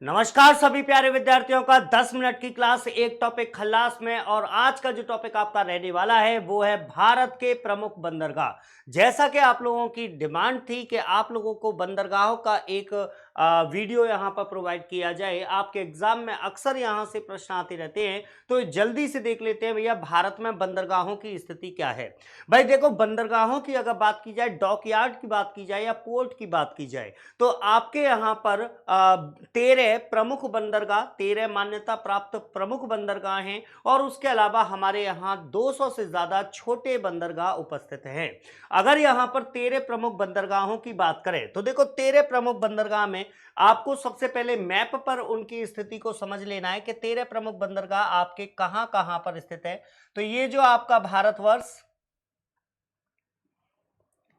नमस्कार सभी प्यारे विद्यार्थियों का 10 मिनट की क्लास एक टॉपिक खल्लास में। और आज का जो टॉपिक आपका रहने वाला है वो है भारत के प्रमुख बंदरगाह। जैसा कि आप लोगों की डिमांड थी कि आप लोगों को बंदरगाहों का एक वीडियो यहां पर प्रोवाइड किया जाए, आपके एग्जाम में अक्सर यहां से प्रश्न आते रहते हैं, तो जल्दी से देख लेते हैं भैया भारत में बंदरगाहों की स्थिति क्या है। भाई देखो, बंदरगाहों की अगर बात की जाए, डॉकयार्ड की बात की जाए या पोर्ट की बात की जाए, तो आपके यहाँ पर 13 प्रमुख बंदरगाह, 13 मान्यता प्राप्त प्रमुख बंदरगाह हैं और उसके अलावा हमारे यहाँ 200 से ज्यादा छोटे बंदरगाह उपस्थित हैं। अगर यहाँ पर 13 प्रमुख बंदरगाहों की बात करें तो देखो, 13 प्रमुख बंदरगाह में आपको सबसे पहले मैप पर उनकी स्थिति को समझ लेना है कि 13 प्रमुख बंदरगाह आपके कहां कहां पर स्थित है। तो ये जो आपका भारतवर्ष,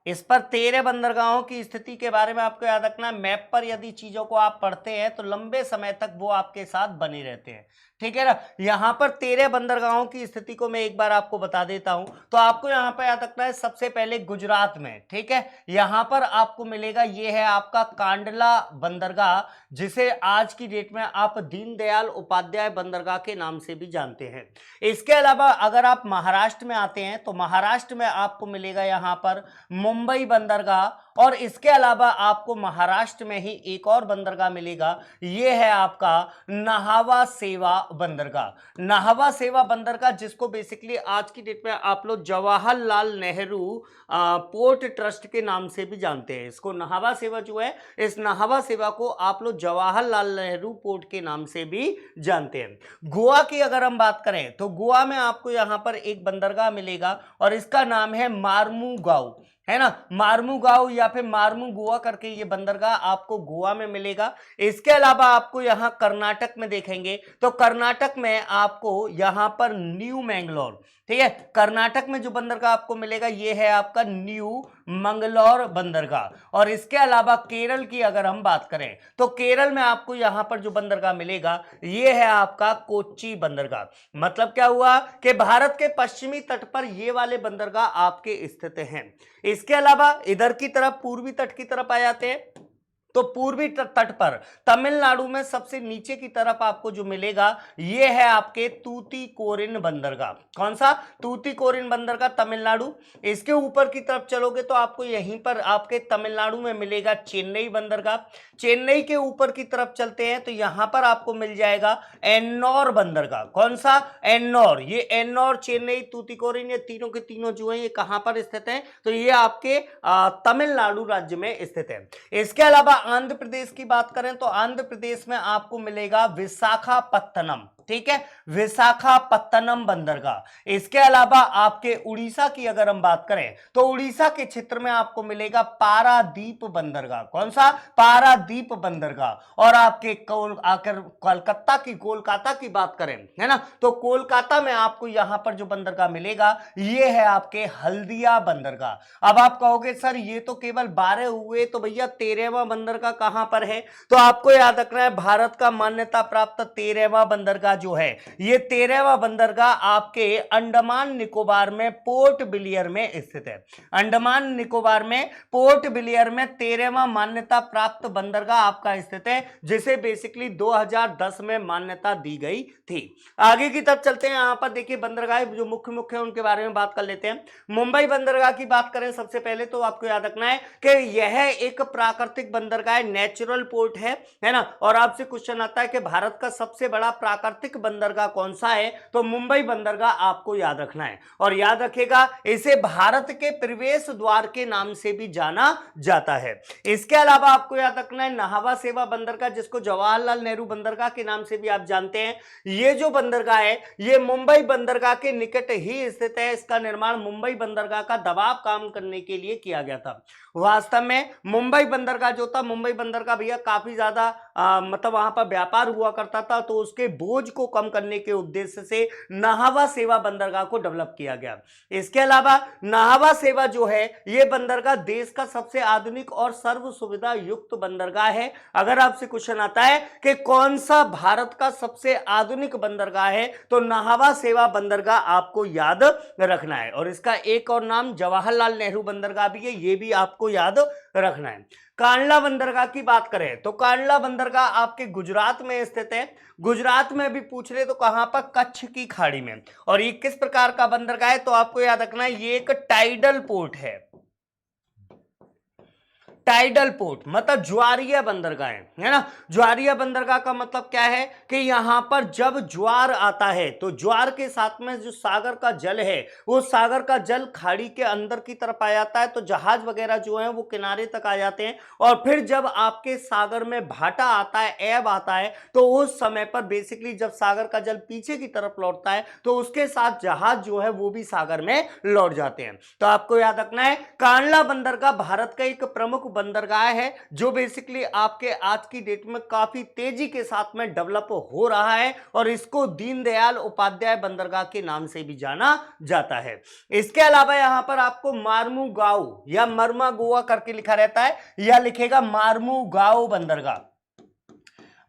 इस पर 13 बंदरगाहों की स्थिति के बारे में आपको याद रखना है। मैप पर यदि चीजों को आप पढ़ते हैं तो लंबे समय तक वो आपके साथ बने रहते हैं, ठीक है ना। यहां पर 13 बंदरगाहों की स्थिति को मैं एक बार आपको बता देता हूं। तो आपको यहां पर याद रखना है सबसे पहले गुजरात में, ठीक है, यहां पर आपको मिलेगा, ये है आपका कांडला बंदरगाह, जिसे आज की डेट में आप दीनदयाल उपाध्याय बंदरगाह के नाम से भी जानते हैं। इसके अलावा अगर आप महाराष्ट्र में आते हैं तो महाराष्ट्र में आपको मिलेगा यहां पर मुंबई बंदरगाह, और इसके अलावा आपको महाराष्ट्र में ही एक और बंदरगाह मिलेगा, यह है आपका नाहवा सेवा बंदरगाह। नाहवा सेवा बंदरगाह, जिसको बेसिकली आज की डेट में आप लोग जवाहरलाल नेहरू पोर्ट ट्रस्ट के नाम से भी जानते हैं। इसको नाहवा सेवा जो है, इस नाहवा सेवा को आप लोग जवाहरलाल नेहरू पोर्ट के नाम से भी जानते हैं। गोवा की अगर हम बात करें तो गोवा में आपको यहां पर एक बंदरगाह मिलेगा और इसका नाम है मार्मुगांव, है ना, मार्मुगांव या फिर मार्मू गोवा करके ये बंदरगाह आपको गोवा में मिलेगा। इसके अलावा आपको यहां कर्नाटक में देखेंगे तो कर्नाटक में आपको यहां पर न्यू मैंगलोर, ठीक है, कर्नाटक में जो बंदरगाह आपको मिलेगा ये है आपका न्यू मंगलौर बंदरगाह। और इसके अलावा केरल की अगर हम बात करें तो केरल में आपको यहां पर जो बंदरगाह मिलेगा ये है आपका कोच्चि बंदरगाह। मतलब क्या हुआ कि भारत के पश्चिमी तट पर ये वाले बंदरगाह आपके स्थित हैं। इसके अलावा इधर की तरफ पूर्वी तट की तरफ आ जाते हैं तो पूर्वी तट पर तमिलनाडु में सबसे नीचे की तरफ आपको जो मिलेगा ये है आपके तूतीकोरिन बंदरगाह। कौन सा? तूतीकोरिन बंदरगाह, तमिलनाडु। इसके ऊपर की तरफ चलोगे तो आपको यहीं पर आपके तमिलनाडु में मिलेगा चेन्नई बंदरगाह। चेन्नई के ऊपर की तरफ चलते हैं तो यहां पर आपको मिल जाएगा एन्नौर बंदरगाह। कौन सा? एन्नौर। ये एन्नौर, चेन्नई, तूतीकोरिन, ये तीनों के तीनों जो है ये कहां पर स्थित है? तो ये आपके तमिलनाडु राज्य में स्थित है। इसके अलावा आंध्र प्रदेश की बात करें तो आंध्र प्रदेश में आपको मिलेगा विशाखापत्तनम, ठीक है, विशाखापत्तनम बंदरगाह। इसके अलावा आपके उड़ीसा की अगर हम बात करें तो उड़ीसा के क्षेत्र में आपको मिलेगा पारादीप बंदरगाह। कौन सा? पारादीप बंदरगाह। और आपके आकर कोलकाता की बात करें, है ना, तो कोलकाता में आपको यहां पर जो बंदरगाह मिलेगा ये है आपके हल्दिया बंदरगाह। अब आप कहोगे सर ये तो केवल 12 हुए, तो भैया 13वां बंदरगाह कहां पर है? तो आपको याद रखना है भारत का मान्यता प्राप्त 13वां बंदरगाह जो है, ये 13वां बंदरगाह आपके अंडमान निकोबार में पोर्ट ब्लेयर में स्थित है। अंडमान निकोबार में पोर्ट ब्लेयर में 13वां मान्यता प्राप्त बंदरगाह आपका स्थित है, जिसे बेसिकली 2010 में मान्यता दी गई थी। आगे की तरफ चलते हैं। यहां पर देखिए बंदरगाह जो मुख्य मुख्य है उनके बारे में बात कर लेते हैं। मुंबई बंदरगाह की बात करें सबसे पहले तो आपको याद रखना है कि यह एक प्राकृतिक बंदरगाह, नेचुरल पोर्ट है ना। और आपसे क्वेश्चन आता है कि भारत का सबसे बड़ा प्राकृतिक बंदरगाह कौन सा है? तो मुंबई बंदरगाह आपको याद रखना है। और याद रखेगा इसे भारत के प्रवेश द्वार के नाम से भी जाना जाता है। इसके अलावा आपको याद रखना है नाहवा सेवा बंदरगाह, जिसको जवाहरलाल नेहरू बंदरगाह के नाम से भी आप जानते हैं। ये जो बंदरगाह है ये मुंबई बंदरगाह के निकट ही स्थित है। इसका निर्माण मुंबई बंदरगाह का दबाव काम करने के लिए किया गया था। वास्तव में मुंबई बंदरगाह जो था, मुंबई बंदरगाह भैया काफी ज्यादा मतलब वहां पर व्यापार हुआ करता था, तो उसके बोझ को कम करने के उद्देश्य से नाहवा सेवा बंदरगाह को डेवलप किया गया। इसके अलावा नाहवा सेवा जो है यह बंदरगाह देश का सबसे आधुनिक और सर्व सुविधा युक्त बंदरगाह है। अगर आपसे क्वेश्चन आता है कि कौन सा भारत का सबसे आधुनिक बंदरगाह है, तो नाहवा सेवा बंदरगाह आपको याद रखना है। और इसका एक और नाम जवाहरलाल नेहरू बंदरगाह भी है, यह भी आपको याद रखना है। कांडला बंदरगाह की बात करें तो कांडला बंदरगाह आपके गुजरात में स्थित है। गुजरात में भी पूछ ले तो कहां पर, कच्छ की खाड़ी में। और ये किस प्रकार का बंदरगाह है तो आपको याद रखना है ये एक टाइडल पोर्ट है। टाइडल पोर्ट मतलब ज्वारीय बंदरगाह है ना। ज्वारीय बंदरगाह का मतलब क्या है कि यहां पर जब ज्वार आता है तो ज्वार के साथ में जो सागर का जल है वो सागर का जल खाड़ी के अंदर की तरफ आ जाता है, तो जहाज वगैरह जो है वो किनारे तक आ जाते हैं। और फिर जब आपके सागर में भाटा आता है, ऐब आता है, तो उस समय पर बेसिकली जब सागर का जल पीछे की तरफ लौटता है तो उसके साथ जहाज जो है वो भी सागर में लौट जाते हैं। तो आपको याद रखना है कांडला बंदरगाह भारत का एक प्रमुख बंदरगाह है जो बेसिकली आपके आज की डेट में काफी तेजी के साथ में डेवलप हो रहा है और इसको दीनदयाल उपाध्याय बंदरगाह के नाम से भी जाना जाता है। इसके अलावा यहां पर आपको मार्मुगांव या मर्मा गोवा करके लिखा रहता है, या लिखेगा मार्मुगांव बंदरगाह।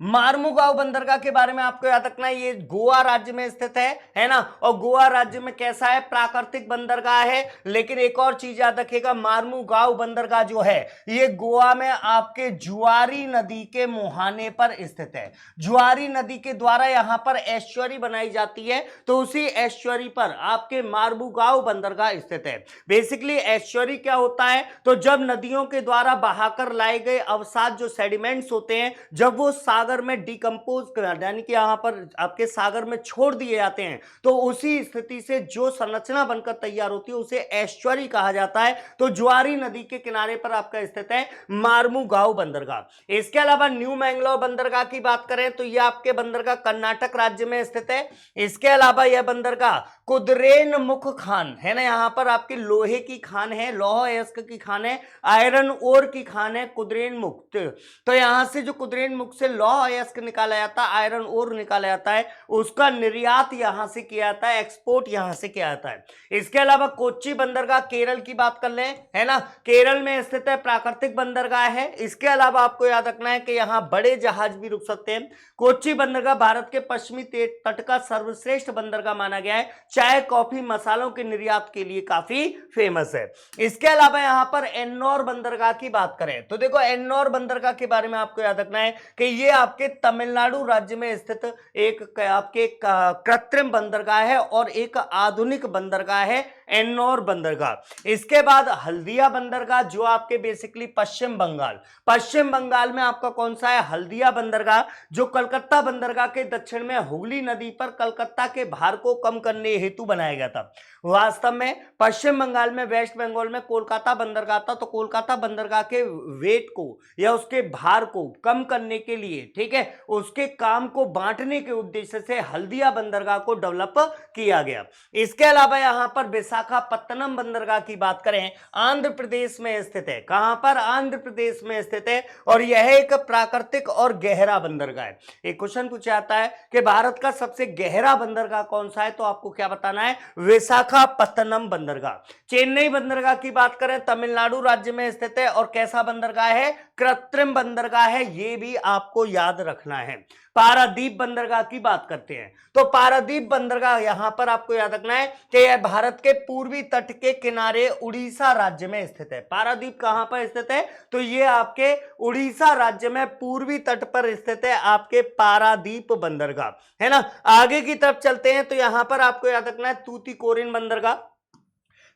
मार्मुगांव बंदरगाह के बारे में आपको याद रखना है ये गोवा राज्य में स्थित है ना। और गोवा राज्य में कैसा है, प्राकृतिक बंदरगाह है। लेकिन एक और चीज याद रखिएगा, मार्मुगांव बंदरगाह जो है ये गोवा में आपके जुआरी नदी के मुहाने पर स्थित है। जुआरी नदी के द्वारा यहां पर एस्चुअरी बनाई जाती है, तो उसी एस्चुअरी पर आपके मार्मुगांव बंदरगाह स्थित है। बेसिकली एस्चुअरी क्या होता है, तो जब नदियों के द्वारा बहाकर लाए गए अवसाद जो सेडिमेंट्स होते हैं जब वो सागर में डिकम्पोज यानी कि यहां पर आपके सागर में छोड़ दिए जाते हैं तो उसी स्थिति से जो संरचना बनकर तैयार होती है उसे एस्चुअरी कहा जाता है। तो ज्वारी नदी के किनारे पर आपका स्थित है मार्मुगांव बंदरगाह। इसके अलावा न्यू मैंगलोर बंदरगाह की बात करें तो यह आपके बंदरगाह कर्नाटक राज्य में स्थित है। इसके अलावा यह बंदरगाह कुद्रेन मुख खान है ना, यहां पर आपकी लोहे की खान है, लौह अयस्क की खान है, आयरन ओर की खान है कुद्रेन मुख। तो यहां से जो कुद्रेन मुख से लौह अयस्क निकाला जाता है, आयरन ओर निकाला जाता है, उसका निर्यात यहां से किया जाता है, एक्सपोर्ट यहां से किया जाता है। इसके अलावा कोच्चि बंदरगाह केरल की बात कर लें है ना, केरल में स्थित है, प्राकृतिक बंदरगाह है। इसके अलावा आपको याद रखना है कि यहां बड़े जहाज भी रुक सकते हैं। कोच्चि बंदरगाह भारत के पश्चिमी तट का सर्वश्रेष्ठ बंदरगाह माना गया है, चाय कॉफी मसालों के निर्यात के लिए काफी फेमस है। इसके अलावा यहां पर एन्नौर बंदरगाह की बात करें तो देखो एन्नौर बंदरगाह के बारे में आपको याद रखना है कि ये आपके तमिलनाडु राज्य में स्थित एक आपके कृत्रिम बंदरगाह है और एक आधुनिक बंदरगाह है एन्नौर बंदरगाह। इसके बाद हल्दिया बंदरगाह जो आपके बेसिकली पश्चिम बंगाल में आपका कौन सा है, हल्दिया बंदरगाह, जो कलकत्ता बंदरगाह के दक्षिण में हुगली नदी पर कलकत्ता के भार को कम करने हेतु बनाया गया था। वास्तव में पश्चिम बंगाल में वेस्ट बंगाल में कोलकाता बंदरगाह था, तो कोलकाता बंदरगाह के वेट को या उसके भार को कम करने के लिए, ठीक है, उसके काम को बांटने के उद्देश्य से हल्दिया बंदरगाह को डेवलप किया गया। इसके अलावा यहां पर विशाखापत्तनम बंदरगाह की बात करें, आंध्र प्रदेश में स्थित है। कहां पर, आंध्र प्रदेश में स्थित है, और यह एक प्राकृतिक और गहरा बंदरगाह है। एक क्वेश्चन पूछा जाता है कि भारत का सबसे गहरा बंदरगाह कौन सा है, तो आपको क्या बताना है, विशाखापत्तनम बंदरगाह। चेन्नई बंदरगाह की बात करें, तमिलनाडु राज्य में स्थित है, और कैसा बंदरगाह है, कृत्रिम बंदरगाह है, यह भी आपको याद रखना है। पारादीप बंदरगाह की बात करते हैं तो पारादीप बंदरगाह यहां पर आपको याद रखना है कि यह भारत के पूर्वी तट के किनारे उड़ीसा राज्य में स्थित है। पारादीप कहां पर स्थित है, तो यह आपके उड़ीसा राज्य में पूर्वी तट पर स्थित है आपके पारादीप बंदरगाह है ना। आगे की तरफ चलते हैं तो यहां पर आपको याद रखना है तूतीकोरिन बंदरगाह।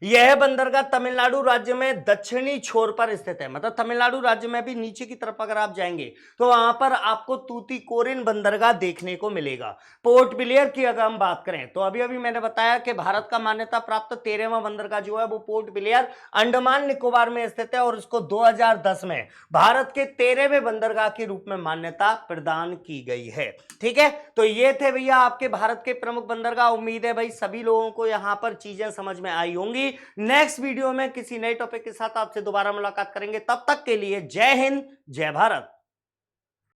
यह बंदरगाह तमिलनाडु राज्य में दक्षिणी छोर पर स्थित है, मतलब तमिलनाडु राज्य में भी नीचे की तरफ अगर आप जाएंगे तो वहां पर आपको तूतीकोरिन बंदरगाह देखने को मिलेगा। पोर्ट ब्लेयर की अगर हम बात करें तो अभी अभी मैंने बताया कि भारत का मान्यता प्राप्त 13वां बंदरगाह जो है वो पोर्ट ब्लेयर अंडमान निकोबार में स्थित है, और इसको 2010 में भारत के 13वें बंदरगाह के रूप में मान्यता प्रदान की गई है। ठीक है, तो ये थे भैया आपके भारत के प्रमुख बंदरगाह। उम्मीद है भाई सभी लोगों को यहां पर चीजें समझ में आई होंगी। नेक्स्ट वीडियो में किसी नए टॉपिक के साथ आपसे दोबारा मुलाकात करेंगे, तब तक के लिए जय हिंद जय भारत।